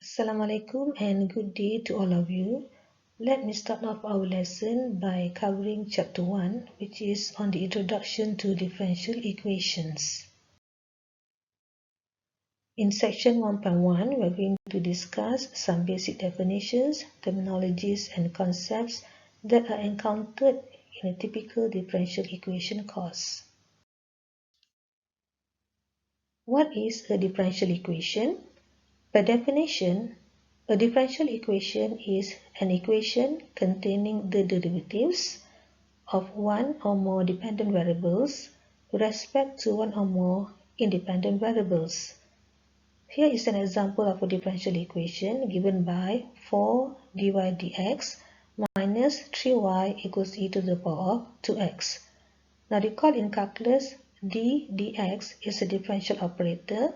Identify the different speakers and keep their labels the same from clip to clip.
Speaker 1: Assalamualaikum and good day to all of you. Let me start off our lesson by covering chapter 1, which is on the introduction to differential equations. In section 1.1, we're going to discuss some basic definitions, terminologies, and concepts that are encountered in a typical differential equation course. What is a differential equation? By definition, a differential equation is an equation containing the derivatives of one or more dependent variables with respect to one or more independent variables. Here is an example of a differential equation given by 4 dy dx minus 3y equals e to the power of 2x. Now recall in calculus, d dx is a differential operator.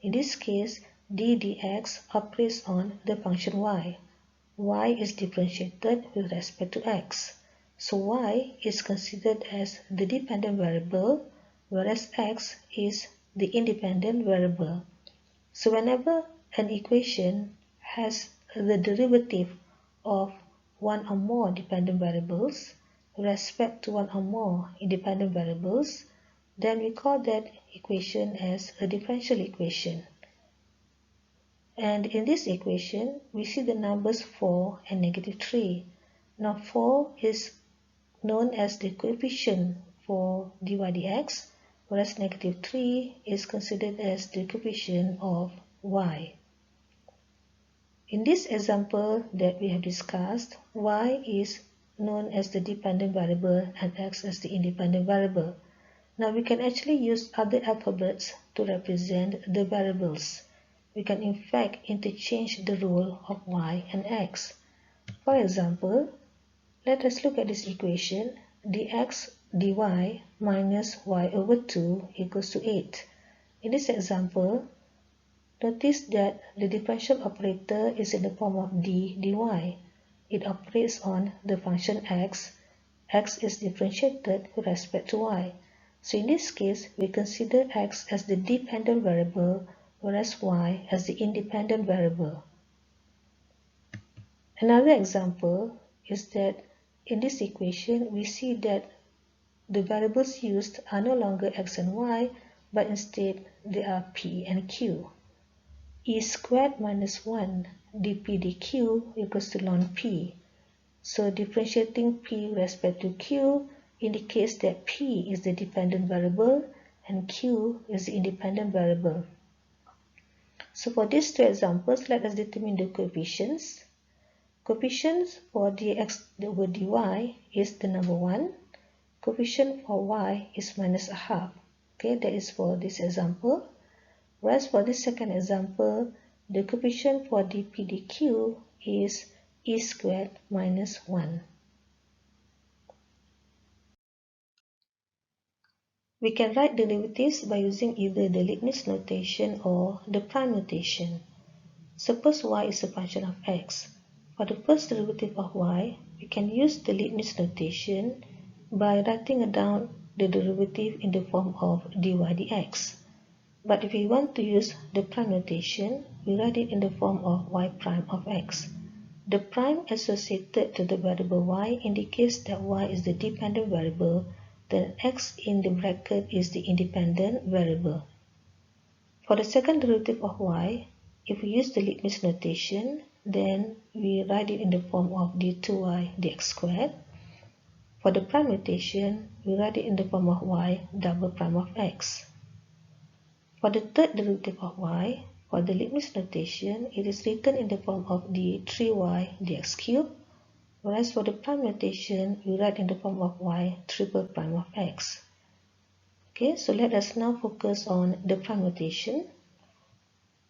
Speaker 1: In this case, d dx operates on the function y. Y is differentiated with respect to x. So y is considered as the dependent variable, whereas x is the independent variable. So whenever an equation has the derivative of one or more dependent variables with respect to one or more independent variables, then we call that equation as a differential equation. And in this equation, we see the numbers 4 and negative 3. Now 4 is known as the coefficient for dy dx, whereas negative 3 is considered as the coefficient of y. In this example that we have discussed, y is known as the dependent variable and x as the independent variable. Now we can actually use other alphabets to represent the variables. We can in fact interchange the role of y and x. For example, let us look at this equation dx dy minus y over 2 equals to 8. In this example, notice that the differential operator is in the form of d dy. It operates on the function x. X is differentiated with respect to y. So in this case, we consider x as the dependent variable, whereas y as the independent variable. Another example is that in this equation, we see that the variables used are no longer x and y, but instead they are p and q. E squared minus 1 dp dq equals to ln p. So differentiating p with respect to q indicates that p is the dependent variable and q is the independent variable. So for these two examples, let us determine the coefficients. Coefficients for dx over dy is the number 1. Coefficient for y is minus a half. Okay, that is for this example. Whereas for this second example, the coefficient for dp dq is e squared minus 1. We can write derivatives by using either the Leibniz notation or the prime notation. Suppose y is a function of x. For the first derivative of y, we can use the Leibniz notation by writing down the derivative in the form of dy dx. But if we want to use the prime notation, we write it in the form of y prime of x. The prime associated to the variable y indicates that y is the dependent variable, then x in the bracket is the independent variable. For the second derivative of y, if we use the Leibniz notation, then we write it in the form of d2y dx squared. For the prime notation, we write it in the form of y double prime of x. For the third derivative of y, for the Leibniz notation, it is written in the form of d3y dx cubed, whereas for the prime notation, we write in the form of y triple prime of x. Okay, so let us now focus on the prime notation.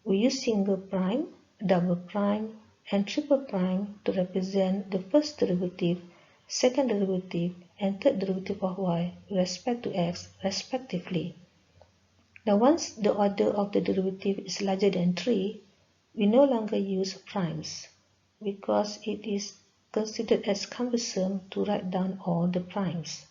Speaker 1: We use single prime, double prime, and triple prime to represent the first derivative, second derivative, and third derivative of y with respect to x respectively. Now once the order of the derivative is larger than 3, we no longer use primes because it is considered as cumbersome to write down all the primes.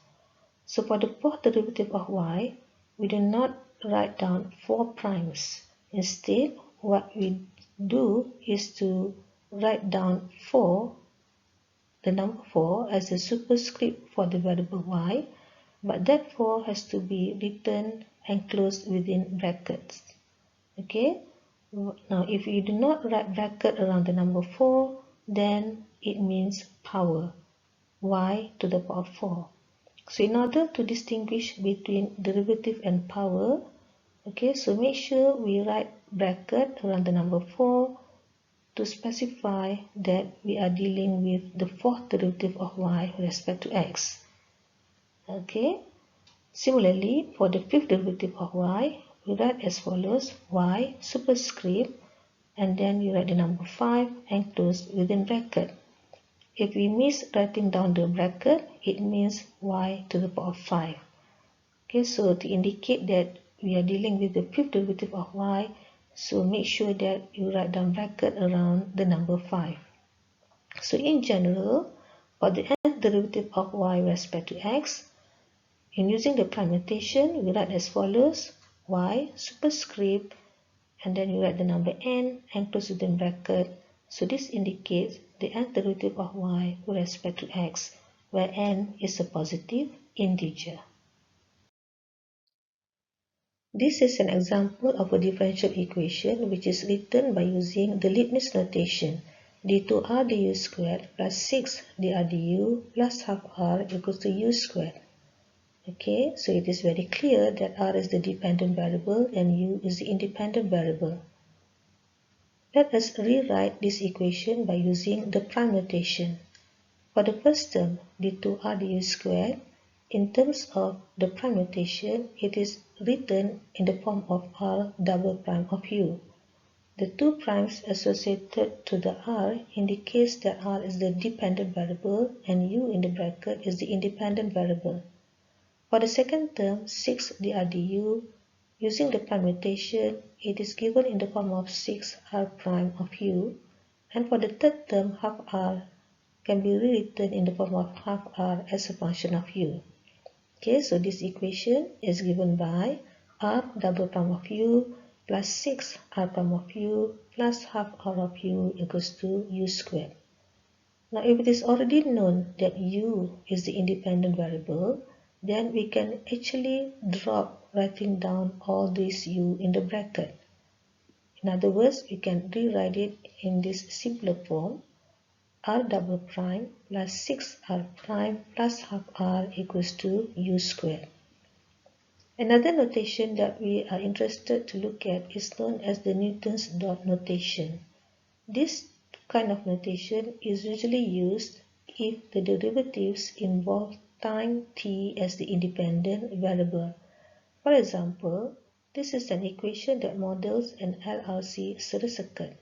Speaker 1: So for the fourth derivative of y, we do not write down 4 primes. Instead, what we do is to write down the number 4 as a superscript for the variable y, but that 4 has to be written enclosed within brackets. Okay, now if you do not write bracket around the number 4, then it means power, y to the power 4. So in order to distinguish between derivative and power, okay, so make sure we write bracket around the number 4 to specify that we are dealing with the fourth derivative of y with respect to x. Okay, similarly, for the fifth derivative of y, we write as follows: y superscript, and then you write the number 5 enclosed within bracket. If we miss writing down the bracket, it means y to the power 5. Okay, so to indicate that we are dealing with the fifth derivative of y, so make sure that you write down bracket around the number 5. So in general, for the nth derivative of y with respect to x, in using the prime notation, we write as follows: y superscript, and then you write the number n enclosed within bracket. So this indicates the nth derivative of y with respect to x, where n is a positive integer. This is an example of a differential equation which is written by using the Leibniz notation: d2r du squared plus 6 dr du plus half r equals to u squared. Okay, so it is very clear that r is the dependent variable and u is the independent variable. Let us rewrite this equation by using the prime notation. For the first term, d2r du squared, in terms of the prime notation, it is written in the form of r double prime of u. The two primes associated to the r indicates that r is the dependent variable and u in the bracket is the independent variable. For the second term, 6 dr du, using the prime notation, it is given in the form of 6r prime of u, and for the third term, half r can be rewritten in the form of half r as a function of u. Okay, so this equation is given by r double prime of u plus 6r prime of u plus half r of u equals to u squared. Now, if it is already known that u is the independent variable, then we can actually drop writing down all these u in the bracket. In other words, we can rewrite it in this simpler form: r double prime plus 6r prime plus half r equals to u squared. Another notation that we are interested to look at is known as the Newton's dot notation. This kind of notation is usually used if the derivatives involve time t as the independent variable. For example, this is an equation that models an LRC series circuit.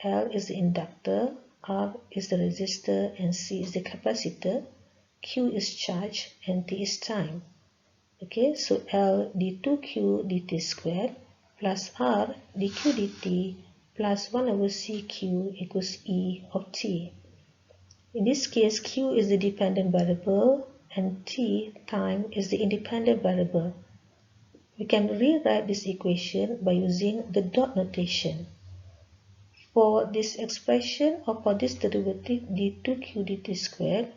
Speaker 1: L is the inductor, R is the resistor, and C is the capacitor, Q is charge, and T is time. Okay, so L d2q dt squared plus R dq dt plus 1 over cq equals E of t. In this case, q is the dependent variable and t, time, is the independent variable. We can rewrite this equation by using the dot notation. For this expression or for this derivative d2q dt squared,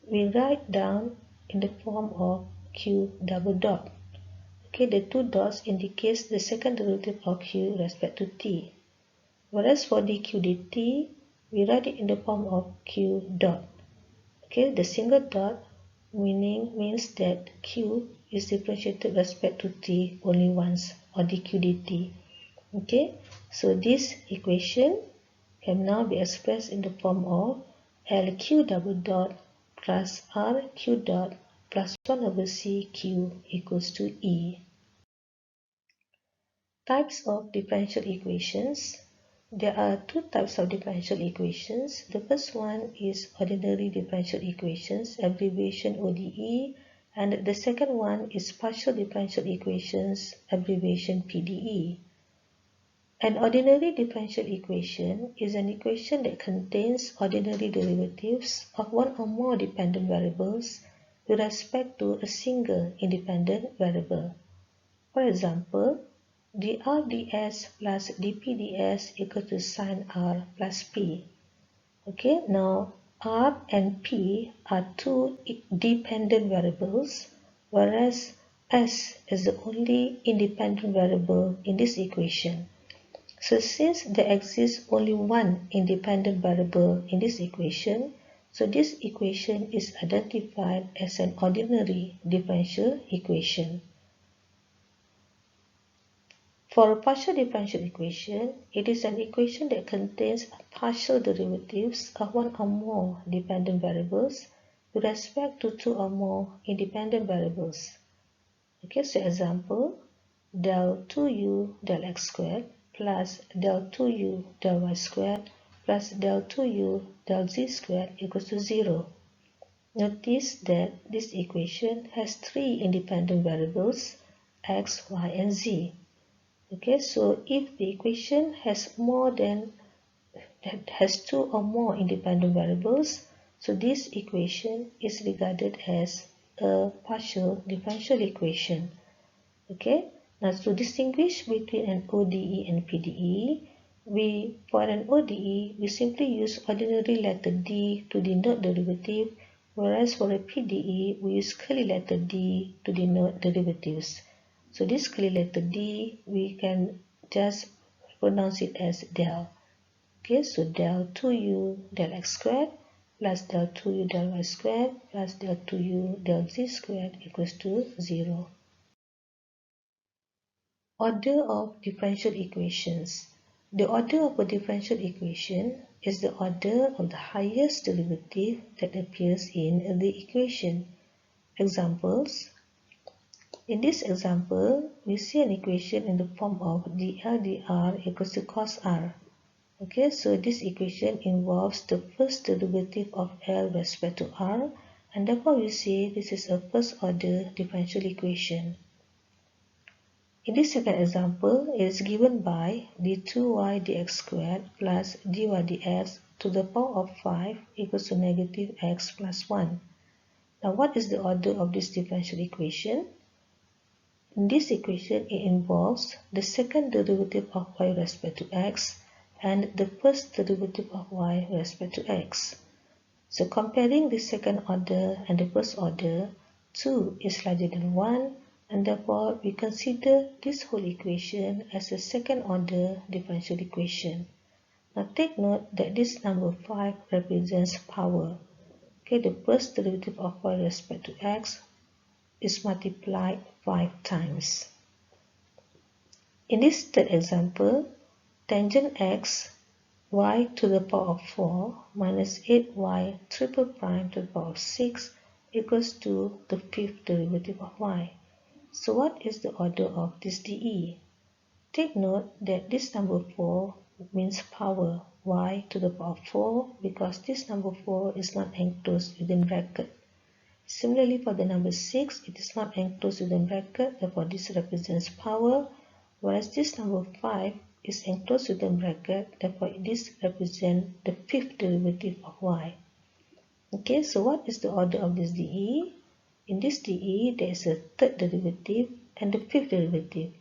Speaker 1: we write down in the form of q double dot. Okay, the two dots indicates the second derivative of q with respect to t. Whereas for dq dt, we write it in the form of q dot. Okay, the single dot means that q is differentiated with respect to t only once, or dq dt. Okay, so this equation can now be expressed in the form of lq double dot plus rq dot plus 1 over cq equals to E. Types of differential equations. There are two types of differential equations. The first one is ordinary differential equations, abbreviation ODE, and the second one is partial differential equations, abbreviation PDE. An ordinary differential equation is an equation that contains ordinary derivatives of one or more dependent variables with respect to a single independent variable. For example, dr ds plus dp ds equal to sine r plus p. Okay, now r and p are two dependent variables, whereas s is the only independent variable in this equation. So since there exists only one independent variable in this equation, so this equation is identified as an ordinary differential equation. For a partial differential equation, it is an equation that contains partial derivatives of one or more dependent variables with respect to two or more independent variables. Okay, so example, del 2u del x squared plus del 2u del y squared plus del 2u del z squared equals to 0. Notice that this equation has three independent variables, x, y, and z. Okay, so if the equation has two or more independent variables, so this equation is regarded as a partial differential equation. Okay, now to distinguish between an ODE and PDE, for an ODE we simply use ordinary letter D to denote derivative, whereas for a PDE we use curly letter D to denote derivatives. So this curly letter D we can just pronounce it as del. Okay, so del 2u del x squared plus del 2u del y squared plus del 2u del z squared equals to 0. Order of differential equations. The order of a differential equation is the order of the highest derivative that appears in the equation. Examples. In this example, we see an equation in the form of dr equals to cos r. Okay, so this equation involves the first derivative of L with respect to r, and therefore we say this is a first order differential equation. In this second example, it is given by d2y dx squared plus dy dx to the power of 5 equals to negative x plus 1. Now what is the order of this differential equation? In this equation, it involves the second derivative of y with respect to x and the first derivative of y with respect to x. So comparing the second order and the first order, 2 is larger than 1, and therefore we consider this whole equation as a second order differential equation. Now take note that this number 5 represents power. Okay, the first derivative of y with respect to x is multiplied 5 times. In this third example, tangent x, y to the power of 4 minus 8y triple prime to the power of 6 equals to the fifth derivative of y. So what is the order of this dE? Take note that this number 4 means power y to the power of 4 because this number 4 is not enclosed within bracket. Similarly, for the number 6, it is not enclosed within bracket, therefore this represents power, whereas this number 5 is enclosed within bracket, therefore this represents the fifth derivative of y. Okay, so what is the order of this dE? In this dE, there is a third derivative and the fifth derivative.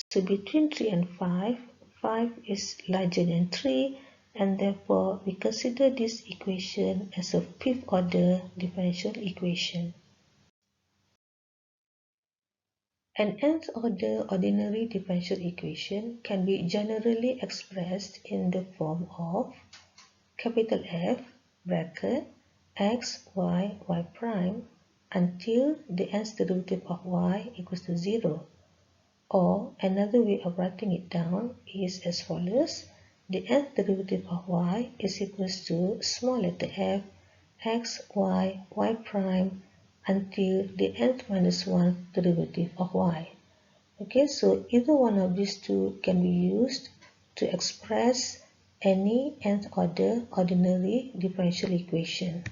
Speaker 1: So between 3 and 5, 5 is larger than 3, and therefore we consider this equation as a fifth order differential equation. An nth order ordinary differential equation can be generally expressed in the form of capital F bracket x, y, y prime until the nth derivative of y equals to 0. Or another way of writing it down is as follows. The nth derivative of y is equals to small letter f, x, y, y prime until the nth minus 1 derivative of y. Okay, so either one of these two can be used to express any nth order ordinary differential equation.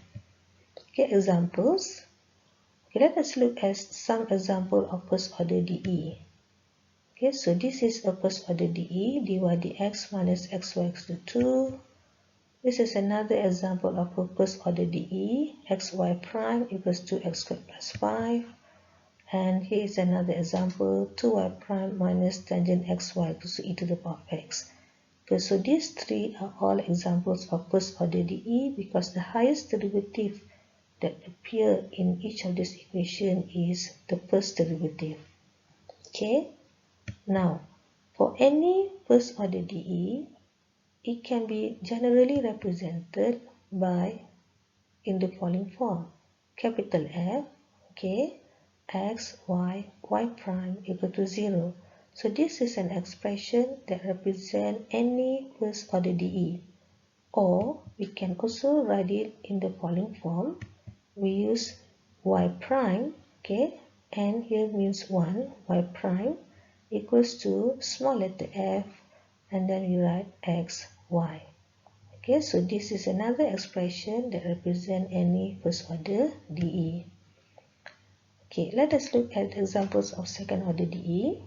Speaker 1: Okay, examples. Okay, let us look at some example of first order dE. Okay, so this is a first order dE, dy dx minus xy equals to 2. This is another example of a first order dE, xy prime equals to x squared plus 5. And here is another example, 2y prime minus tangent xy equals to e to the power of x. Okay, so these three are all examples of first order DE because the highest derivative that appear in each of these equations is the first derivative. Okay, now for any first order DE, it can be generally represented by in the following form: capital F, okay, x, y, y prime equal to 0. So this is an expression that represents any first order DE. Or we can also write it in the following form. We use y prime, okay, and here means 1, y prime equals to small letter f, and then we write x, y. Okay, so this is another expression that represents any first order DE. Okay, let us look at examples of second order DE.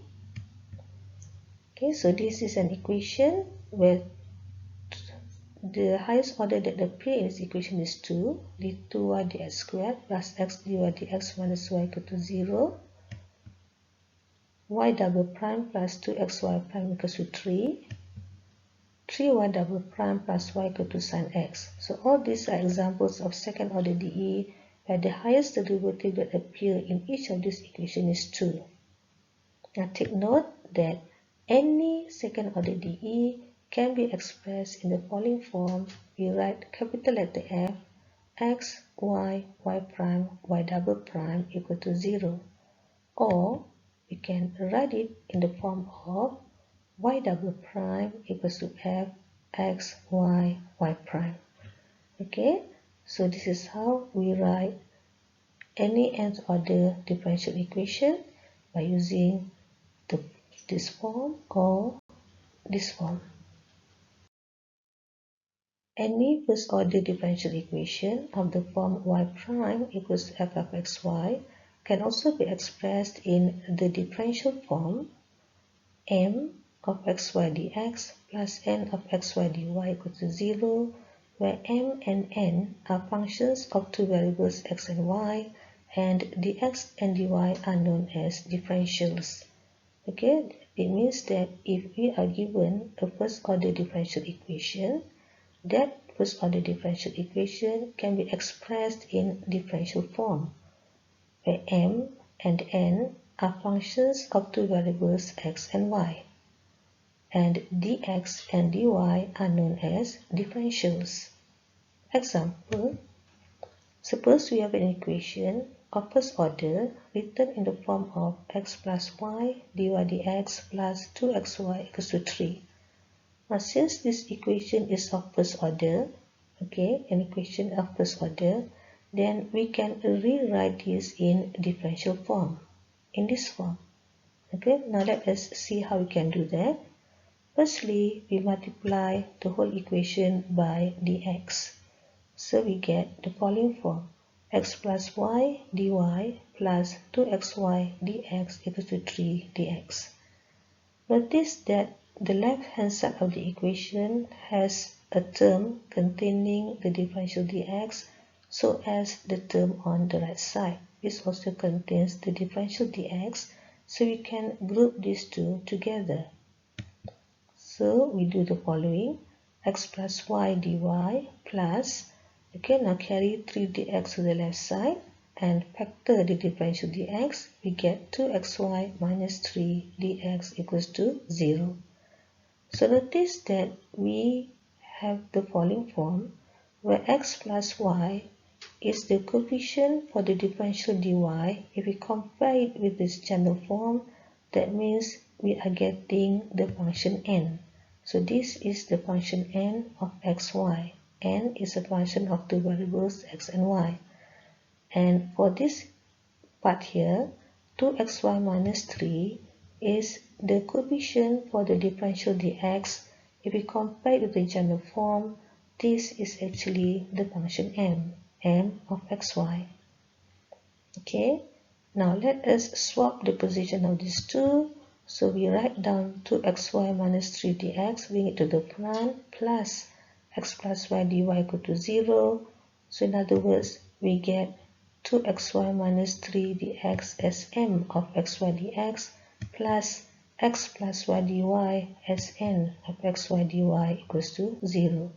Speaker 1: Okay, so this is an equation where the highest order that appears in this equation is 2, d2y dx squared plus x dy dx minus y equal to 0, y double prime plus 2xy prime equals to 3, 3y double prime plus y equal to sin x. So all these are examples of second order DE where the highest derivative that appear in each of these equations is 2. Now take note that any second order DE can be expressed in the following form. We write capital letter F, x, y, y prime, y double prime equal to 0. Or we can write it in the form of y double prime equals to f, x, y, y prime. Okay, so this is how we write any nth order differential equation by using this form or this form. Any first order differential equation of the form y prime equals to f of xy can also be expressed in the differential form m of xy dx plus n of xy dy equal to 0, where m and n are functions of two variables x and y, and dx and dy are known as differentials. Okay, it means that if we are given a first order differential equation, that first order differential equation can be expressed in differential form, where m and n are functions of two variables x and y, and dx and dy are known as differentials. Example, suppose we have an equation of first order written in the form of x plus y dy dx plus 2xy equals to 3. Now since this equation is of first order, okay, an equation of first order, then we can rewrite this in differential form, in this form. Okay, now let us see how we can do that. Firstly, we multiply the whole equation by dx. So we get the following form: x plus y dy plus 2xy dx equals to 3 dx. Notice that the left-hand side of the equation has a term containing the differential dx, so as the term on the right side. This also contains the differential dx, so we can group these two together. So we do the following: x plus y dy plus, okay, now carry 3 dx to the left side and factor the differential dx, we get 2xy minus 3 dx equals to 0. So notice that we have the following form, where x plus y is the coefficient for the differential dy. If we compare it with this general form, that means we are getting the function n. So this is the function n of xy. N is a function of two variables x and y. And for this part here, 2xy minus 3 is the coefficient for the differential dx. If we compare it with the general form, this is actually the function m of xy. Okay, now let us swap the position of these two. So we write down 2xy minus 3 dx, bring it to the front, plus x plus y dy equal to 0. So in other words, we get 2xy minus 3 dx as m of xy dx plus x plus y dy as n of xy dy equals to 0.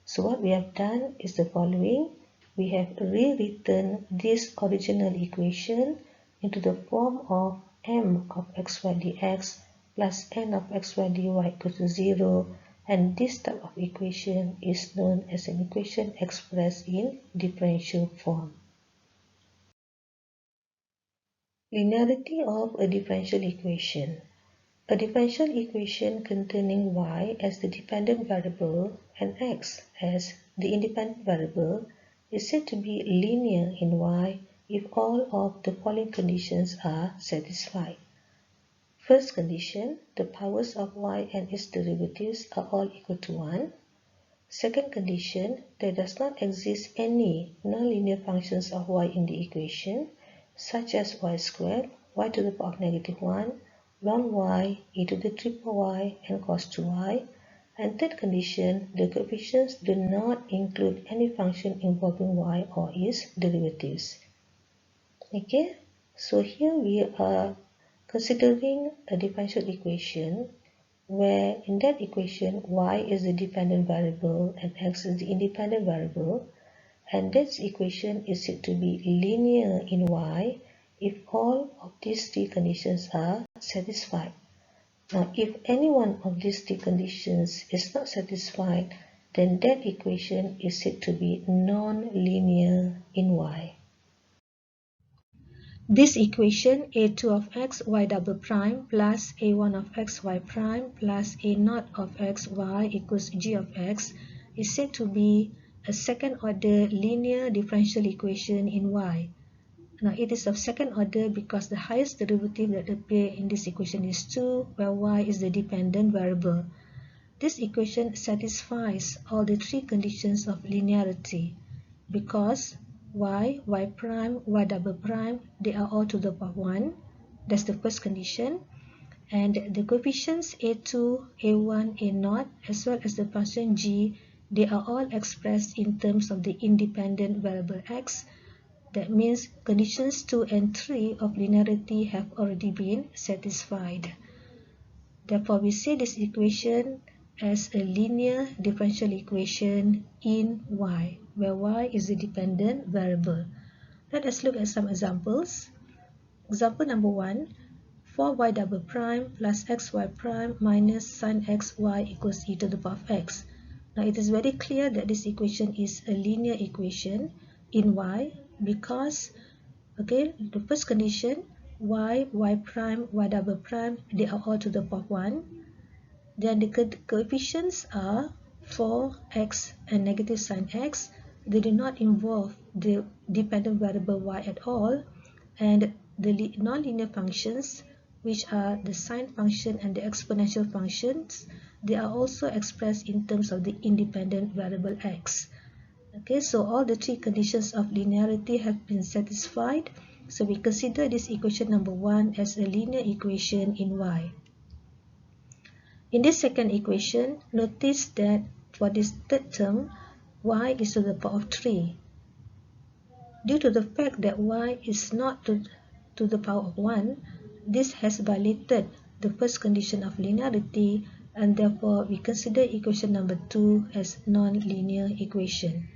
Speaker 1: So what we have done is the following. We have rewritten this original equation into the form of m of xy dx plus n of xy dy equals to 0, and this type of equation is known as an equation expressed in differential form. Linearity of a differential equation. A differential equation containing y as the dependent variable and x as the independent variable is said to be linear in y if all of the following conditions are satisfied. First condition, the powers of y and its derivatives are all equal to 1. Second condition, there does not exist any nonlinear functions of y in the equation, such as y squared, y to the power of -1, ln y, e to the triple y, and cos 2y. And third condition, the coefficients do not include any function involving y or its derivatives. Okay, so here we are considering a differential equation where in that equation y is the dependent variable and x is the independent variable, and this equation is said to be linear in y if all of these three conditions are satisfied. Now, if any one of these three conditions is not satisfied, then that equation is said to be non-linear in y. This equation a2 of x y double prime plus a1 of x y prime plus a0 of x y equals g of x is said to be a second order linear differential equation in y. Now it is of second order because the highest derivative that appear in this equation is 2, where y is the dependent variable. This equation satisfies all the three conditions of linearity because y, y prime, y double prime, they are all to the power 1. That's the first condition. And the coefficients a2, a1, a0, as well as the function g, they are all expressed in terms of the independent variable x. That means conditions 2 and 3 of linearity have already been satisfied. Therefore, we say this equation as a linear differential equation in y, where y is the dependent variable. Let us look at some examples. Example number 1, 4y double prime plus xy prime minus sin xy equals e to the power of x. Now it is very clear that this equation is a linear equation in y because, okay, the first condition, y, y prime, y double prime, they are all to the power of 1. Then the coefficients are 4x and negative sin x. They do not involve the dependent variable y at all. And the nonlinear functions, which are the sine function and the exponential functions, they are also expressed in terms of the independent variable x. Okay, so all the three conditions of linearity have been satisfied. So we consider this equation number 1 as a linear equation in y. In this second equation, notice that for this third term, y is to the power of 3. Due to the fact that y is not to the power of 1, this has violated the first condition of linearity, and therefore we consider equation number 2 as non-linear equation.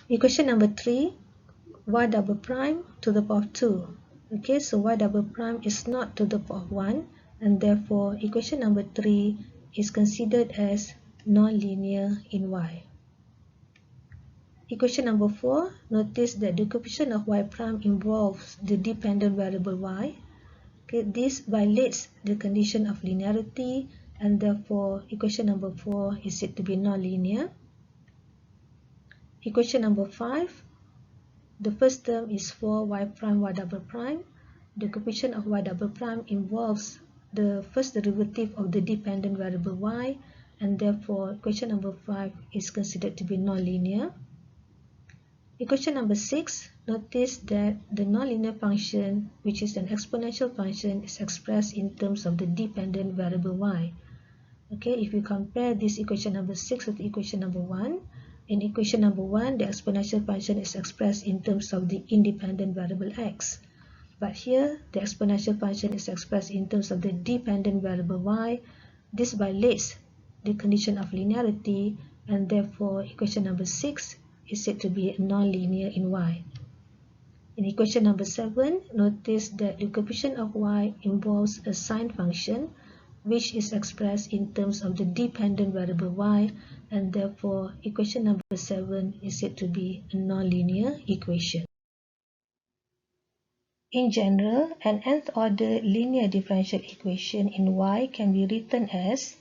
Speaker 1: Equation number 3, y double prime to the power of 2. Okay, so y double prime is not to the power of 1, and therefore equation number 3 is considered as non-linear in y. Equation number 4, notice that the coefficient of y prime involves the dependent variable y. Okay, this violates the condition of linearity, and therefore equation number 4 is said to be non-linear. Equation number 5, the first term is 4y prime y double prime. The coefficient of y double prime involves the first derivative of the dependent variable y, and therefore equation number 5 is considered to be nonlinear. Equation number 6, notice that the nonlinear function, which is an exponential function, is expressed in terms of the dependent variable y. Okay, if you compare this equation number 6 with equation number 1, In equation number 1, the exponential function is expressed in terms of the independent variable x. But here, the exponential function is expressed in terms of the dependent variable y. This violates the condition of linearity, and therefore equation number 6 is said to be non-linear in y. In equation number 7, notice that the coefficient of y involves a sine function, which is expressed in terms of the dependent variable y, and therefore equation number 7 is said to be a non-linear equation. In general, an nth order linear differential equation in y can be written as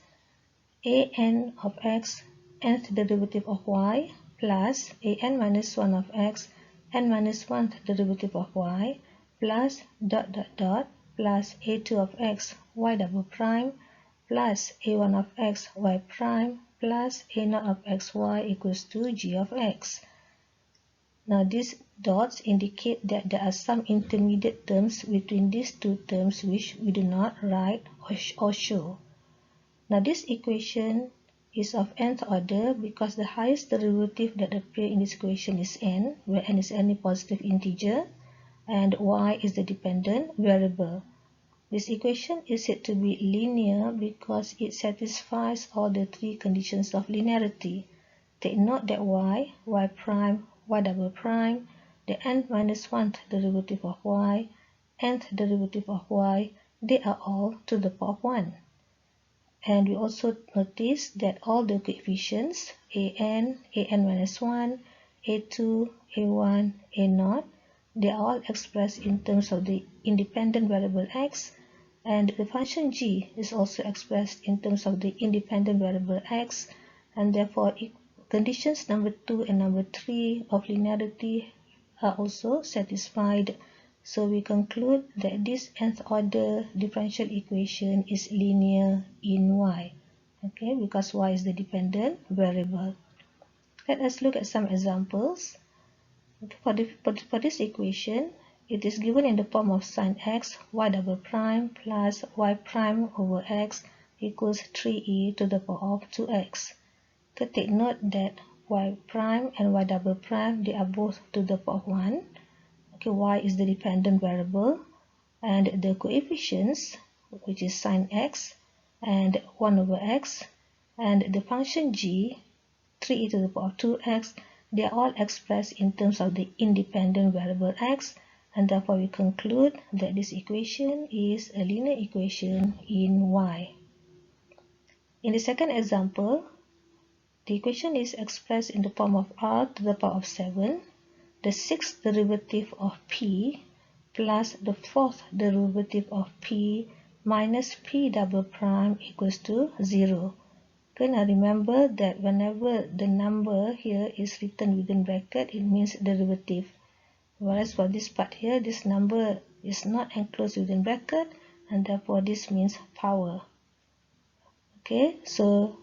Speaker 1: an of x nth derivative of y plus an minus 1 of x n minus 1th derivative of y plus plus a2 of x y double prime plus a1 of x y prime plus a0 of x y equals to g of x. Now these dots indicate that there are some intermediate terms between these two terms which we do not write or show. Now this equation is of nth order because the highest derivative that appears in this equation is n, where n is any positive integer and y is the dependent variable. This equation is said to be linear because it satisfies all the three conditions of linearity. Take note that y prime, y double prime, the n minus 1th derivative of y, nth derivative of y, they are all to the power of 1. And we also notice that all the coefficients an minus 1, a2, a1, a0, they are all expressed in terms of the independent variable x, and the function g is also expressed in terms of the independent variable x, and therefore conditions number 2 and number 3 of linearity are also satisfied. So we conclude that this nth order differential equation is linear in y, okay, because y is the dependent variable. Let us look at some examples. Okay, for this equation, it is given in the form of sin x y double prime plus y prime over x equals 3e to the power of 2x. Okay, take note that y prime and y double prime, they are both to the power of 1. Okay, y is the dependent variable, and the coefficients, which is sin x and 1 over x, and the function g, 3e to the power of 2x, they are all expressed in terms of the independent variable x, and therefore we conclude that this equation is a linear equation in y. In the second example, the equation is expressed in the form of r to the power of 7, the sixth derivative of p plus the fourth derivative of p minus p double prime equals to 0. Okay, now remember that whenever the number here is written within bracket, it means derivative. Whereas for this part here, this number is not enclosed within bracket, and therefore this means power. Okay, so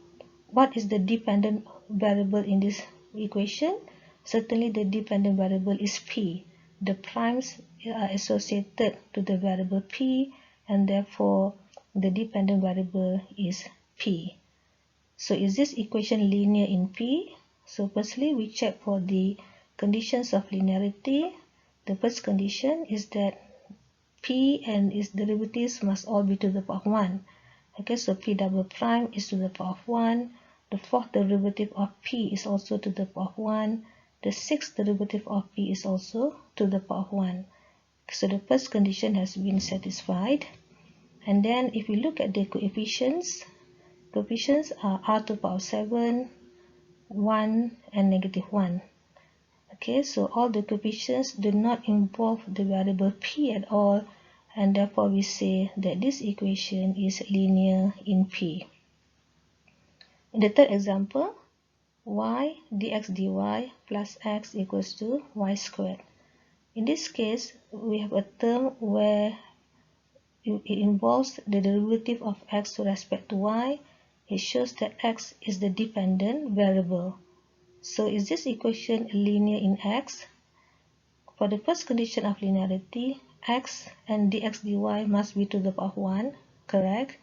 Speaker 1: what is the dependent variable in this equation? Certainly the dependent variable is p. The primes are associated to the variable p, and therefore the dependent variable is p. So is this equation linear in p? So firstly, we check for the conditions of linearity. The first condition is that p and its derivatives must all be to the power of 1. Okay, so p double prime is to the power of 1. The fourth derivative of p is also to the power of 1. The sixth derivative of p is also to the power of 1. So the first condition has been satisfied. And then if we look at the coefficients are r to the power of 7, 1, and negative 1. Okay, so all the coefficients do not involve the variable p at all, and therefore we say that this equation is linear in p. In the third example, y dx dy plus x equals to y squared. In this case, we have a term where it involves the derivative of x with respect to y. It shows that x is the dependent variable. So is this equation linear in x? For the first condition of linearity, x and dx dy must be to the power of 1, correct?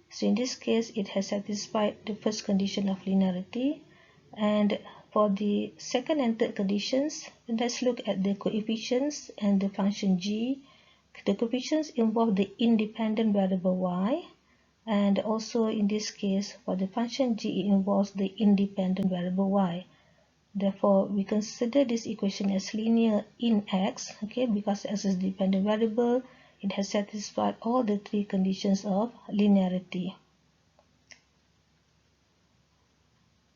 Speaker 1: So in this case, it has satisfied the first condition of linearity. And for the second and third conditions, let's look at the coefficients and the function g. The coefficients involve the independent variable y, and also in this case for the function g, it involves the independent variable y. Therefore, we consider this equation as linear in x, okay, because x is the dependent variable. It has satisfied all the three conditions of linearity.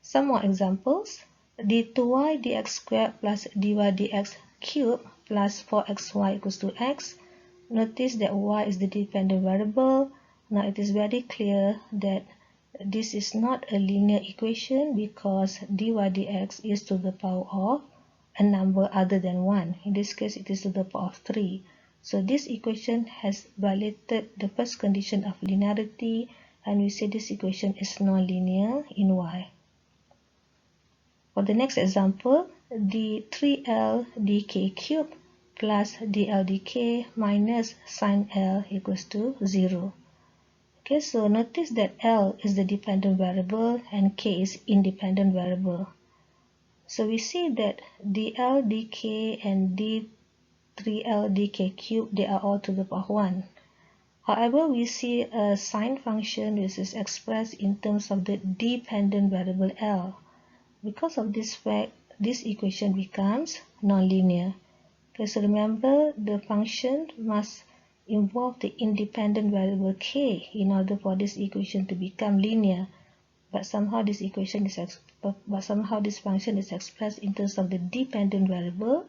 Speaker 1: Some more examples. d2y dx squared plus dy dx cubed plus 4xy equals to x. Notice that y is the dependent variable. Now it is very clear that this is not a linear equation because dy dx is to the power of a number other than 1. In this case, it is to the power of 3. So this equation has violated the first condition of linearity, and we say this equation is non-linear in y. For the next example, d3l dk cubed plus dl dk minus sin l equals to 0. Okay, so notice that L is the dependent variable and K is independent variable. So we see that dl dk and d3l dk cubed, they are all to the power 1. However, we see a sine function which is expressed in terms of the dependent variable L. Because of this fact, this equation becomes nonlinear. Okay, so remember the function must involve the independent variable k in order for this equation to become linear. But somehow this function is expressed in terms of the dependent variable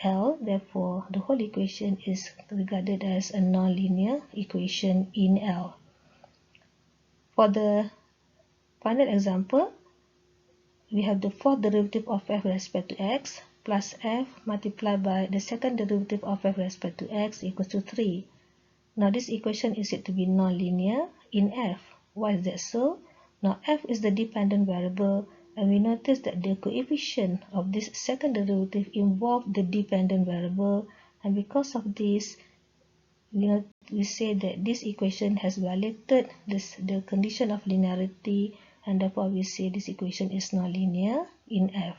Speaker 1: L. Therefore, the whole equation is regarded as a nonlinear equation in L. For the final example, we have the fourth derivative of f with respect to x plus f multiplied by the second derivative of f with respect to x equals to 3. Now this equation is said to be nonlinear in f. Why is that so? Now f is the dependent variable, and we notice that the coefficient of this second derivative involves the dependent variable, and because of this, we say that this equation has violated the condition of linearity, and therefore we say this equation is nonlinear in f.